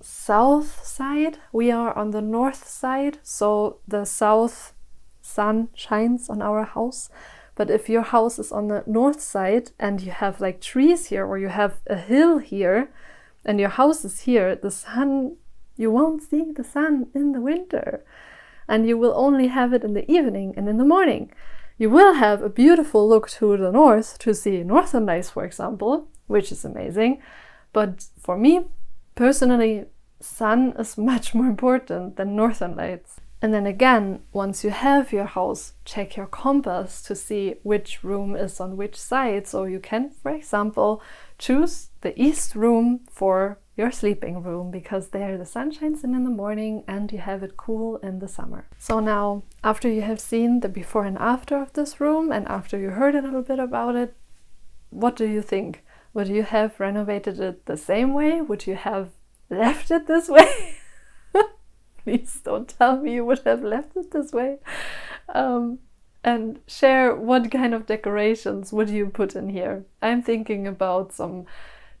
south side. We are on the north side, so the south sun shines on our house. But if your house is on the north side and you have like trees here or you have a hill here and your house is here, the sun, you won't see the sun in the winter and you will only have it in the evening and in the morning. You will have a beautiful look to the north to see northern lights, for example, which is amazing. But for me, personally, sun is much more important than northern lights. And then again, once you have your house, check your compass to see which room is on which side. So you can, for example, choose the east room for your sleeping room because there the sun shines in the morning and you have it cool in the summer. So now, after you have seen the before and after of this room and after you heard a little bit about it, what do you think? Would you have renovated it the same way? Would you have left it this way? Please don't tell me you would have left it this way. And share what kind of decorations would you put in here. I'm thinking about some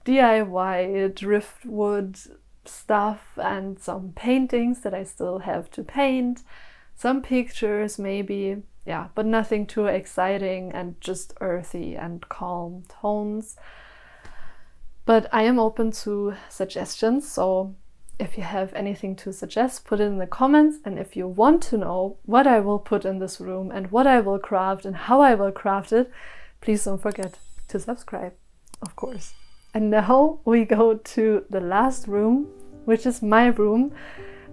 DIY driftwood stuff and some paintings that I still have to paint. Some pictures maybe, yeah, but nothing too exciting and just earthy and calm tones. But I am open to suggestions, so if you have anything to suggest, put it in the comments. And if you want to know what I will put in this room and what I will craft and how I will craft it, please don't forget to subscribe, of course. And now we go to the last room, which is my room.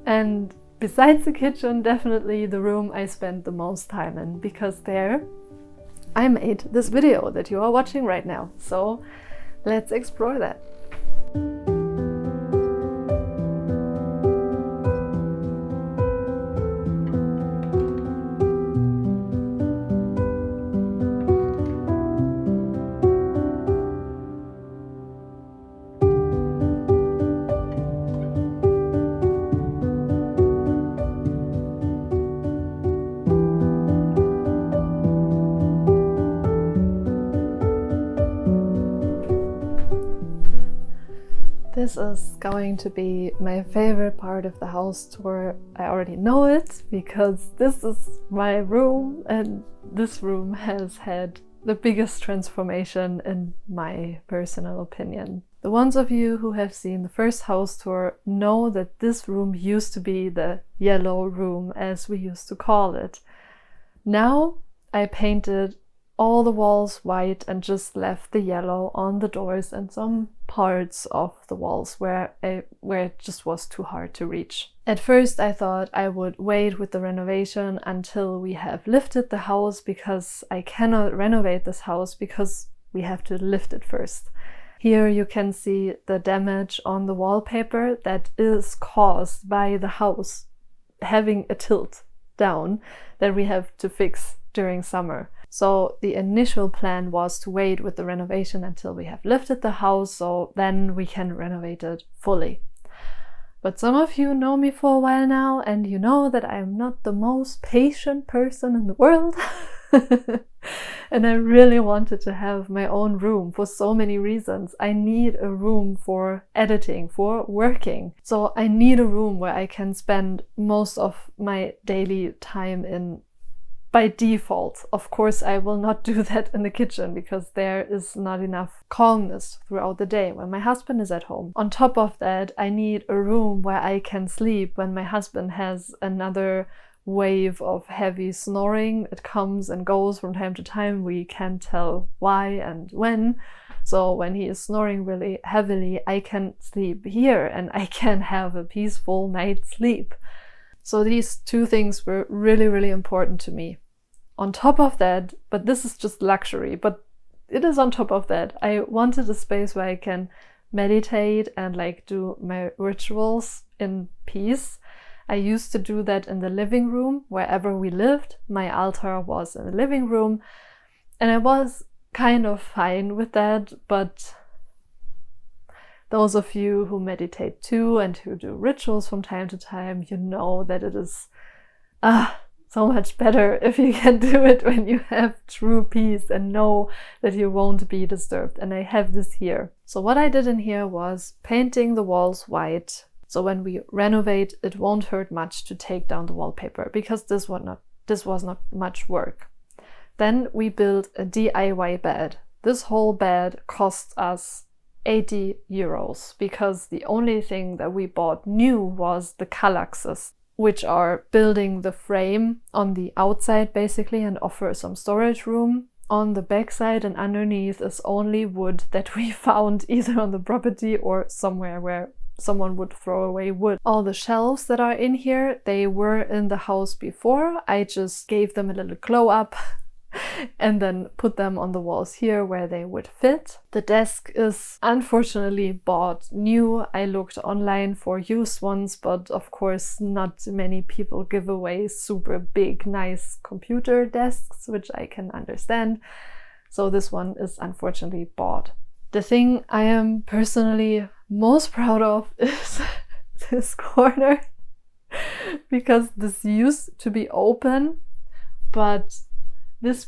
And besides the kitchen, definitely the room I spend the most time in, because there I made this video that you are watching right now. So let's explore that. This is going to be my favorite part of the house tour. I already know it because this is my room and this room has had the biggest transformation in my personal opinion. The ones of you who have seen the first house tour know that this room used to be the yellow room, as we used to call it. Now I painted all the walls white and just left the yellow on the doors and some parts of the walls where it just was too hard to reach. At first I thought I would wait with the renovation until we have lifted the house, because I cannot renovate this house because we have to lift it first. Here you can see the damage on the wallpaper that is caused by the house having a tilt down that we have to fix during summer. So the initial plan was to wait with the renovation until we have lifted the house, so then we can renovate it fully. But some of you know me for a while now, and you know that I am not the most patient person in the world. And I really wanted to have my own room for so many reasons. I need a room for editing, for working. So I need a room where I can spend most of my daily time in. By default, of course, I will not do that in the kitchen because there is not enough calmness throughout the day when my husband is at home. On top of that, I need a room where I can sleep when my husband has another wave of heavy snoring. It comes and goes from time to time. We can't tell why and when, So when he is snoring really heavily, I can sleep here and I can have a peaceful night's sleep. So these two things were really, really important to me. On top of that, but this is just luxury, but it is on top of that, I wanted a space where I can meditate and like do my rituals in peace. I used to do that in the living room wherever we lived. My altar was in the living room and I was kind of fine with that, but those of you who meditate too and who do rituals from time to time, you know that it is so much better if you can do it when you have true peace and know that you won't be disturbed. And I have this here. So what I did in here was painting the walls white. So when we renovate, it won't hurt much to take down the wallpaper because this was not much work. Then we built a DIY bed. This whole bed cost us 80 euros because the only thing that we bought new was the kallaxes, which are building the frame on the outside basically and offer some storage room. On the backside and underneath is only wood that we found either on the property or somewhere where someone would throw away wood. All the shelves that are in here, they were in the house before. I just gave them a little glow up and then put them on the walls here where they would fit. The desk is unfortunately bought new. I looked online for used ones, but of course not many people give away super big, nice computer desks, which I can understand. So this one is unfortunately bought. The thing I am personally most proud of is this corner because this used to be open, but this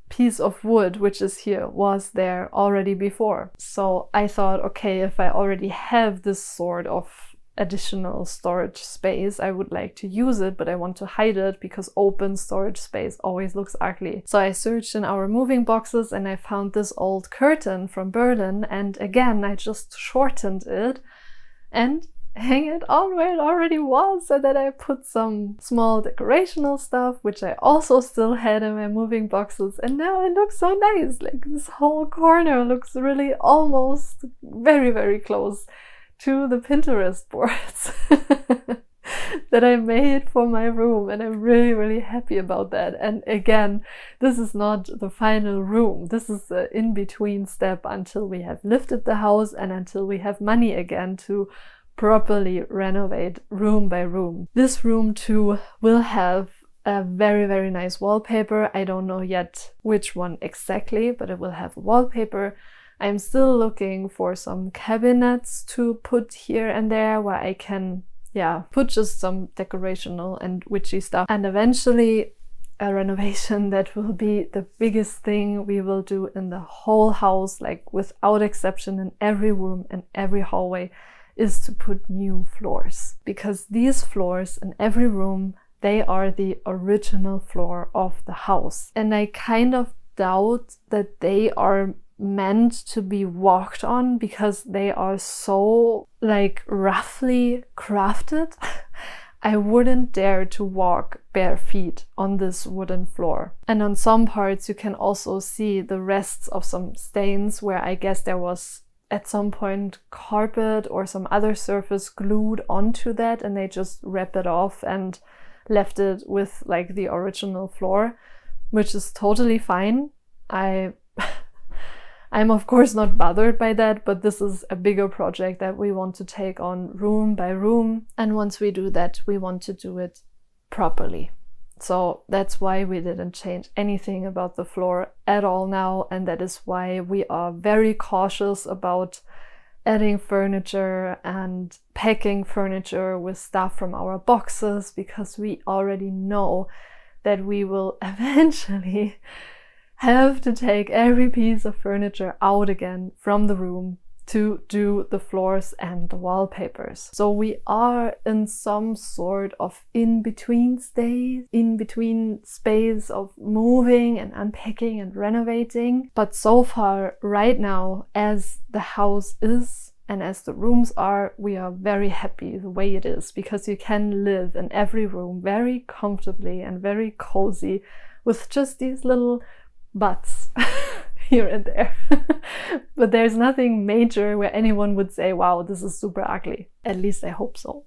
piece of wood, which is here, was there already before. So I thought, okay, if I already have this sort of additional storage space, I would like to use it, but I want to hide it because open storage space always looks ugly. So I searched in our moving boxes and I found this old curtain from Berlin, and again, I just shortened it and hang it on where it already was, so that I put some small decorational stuff, which I also still had in my moving boxes, and now it looks so nice. Like this whole corner looks really almost very, very close to the Pinterest boards that I made for my room, and I'm really, really happy about that. And again, this is not the final room. This is the in-between step until we have lifted the house and until we have money again to properly renovate room by room. This room too will have a very, very nice wallpaper. I don't know yet which one exactly, but it will have a wallpaper. I'm still looking for some cabinets to put here and there where I can, put just some decorational and witchy stuff. And eventually a renovation that will be the biggest thing we will do in the whole house, like without exception, in every room and every hallway, is to put new floors, because these floors in every room, they are the original floor of the house. And I kind of doubt that they are meant to be walked on because they are so like roughly crafted. I wouldn't dare to walk bare feet on this wooden floor. And on some parts you can also see the rests of some stains where I guess there was at some point carpet or some other surface glued onto that, and they just wrapped it off and left it with like the original floor, which is totally fine. I'm of course not bothered by that, but this is a bigger project that we want to take on room by room, and once we do that, we want to do it properly. So that's why we didn't change anything about the floor at all now, and that is why we are very cautious about adding furniture and packing furniture with stuff from our boxes, because we already know that we will eventually have to take every piece of furniture out again from the room to do the floors and the wallpapers. So we are in some sort of in-between space of moving and unpacking and renovating. But so far, right now, as the house is and as the rooms are, we are very happy the way it is, because you can live in every room very comfortably and very cozy with just these little butts here and there. But there's nothing major where anyone would say, wow, this is super ugly. At least I hope so.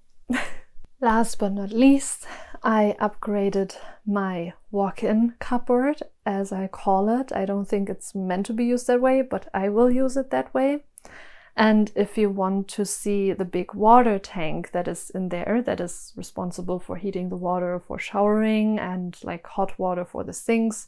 Last but not least, I upgraded my walk-in cupboard, as I call it. I don't think it's meant to be used that way, but I will use it that way. And if you want to see the big water tank that is in there, that is responsible for heating the water for showering and like hot water for the sinks,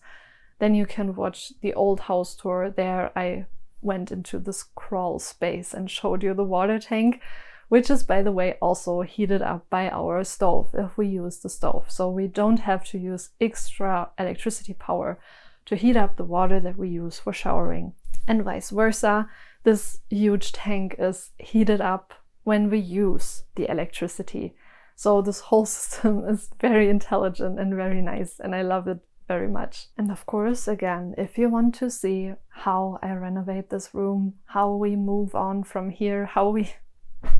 then you can watch the old house tour. There I went into this crawl space and showed you the water tank, which is, by the way, also heated up by our stove if we use the stove. So we don't have to use extra electricity power to heat up the water that we use for showering, and vice versa. This huge tank is heated up when we use the electricity. So this whole system is very intelligent and very nice, and I love it very much. And of course, again, if you want to see how I renovate this room, how we move on from here, how we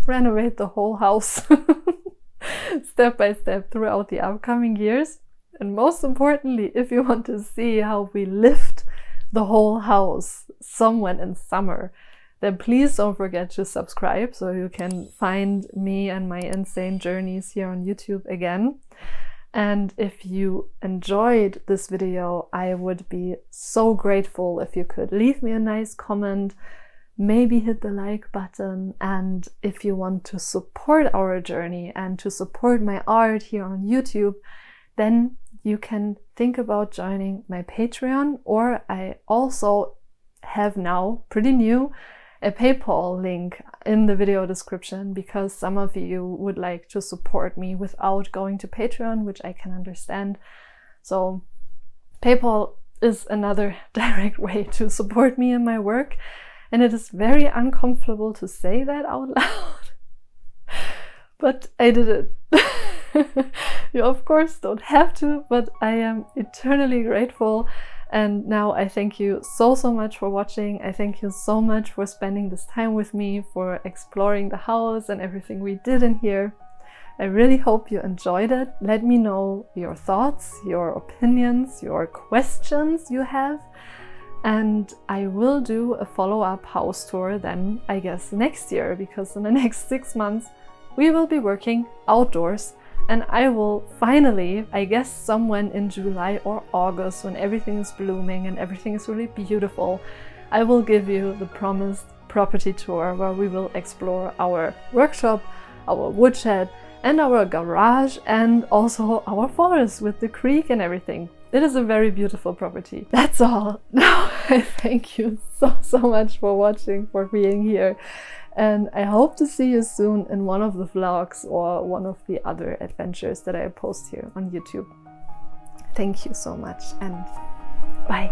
renovate the whole house step by step throughout the upcoming years, and most importantly, if you want to see how we lift the whole house somewhere in summer, then please don't forget to subscribe so you can find me and my insane journeys here on YouTube again. And if you enjoyed this video, I would be so grateful if you could leave me a nice comment, maybe hit the like button. And if you want to support our journey and to support my art here on YouTube, then you can think about joining my Patreon, or I also have now, pretty new, a PayPal link in the video description, because some of you would like to support me without going to Patreon, which I can understand. So PayPal is another direct way to support me in my work, and it is very uncomfortable to say that out loud, but I did it. You of course don't have to, but I am eternally grateful. And now I thank you so much for watching. I thank you so much for spending this time with me, for exploring the house and everything we did in here. I really hope you enjoyed it. Let me know your thoughts, your opinions, your questions you have. And I will do a follow-up house tour then, I guess, next year, because in the next 6 months we will be working outdoors. And I will finally, I guess somewhere in July or August, when everything is blooming and everything is really beautiful, I will give you the promised property tour where we will explore our workshop, our woodshed, and our garage, and also our forest with the creek and everything. It is a very beautiful property. That's all. Now I thank you so much for watching, for being here. And I hope to see you soon in one of the vlogs or one of the other adventures that I post here on YouTube. Thank you so much, and bye.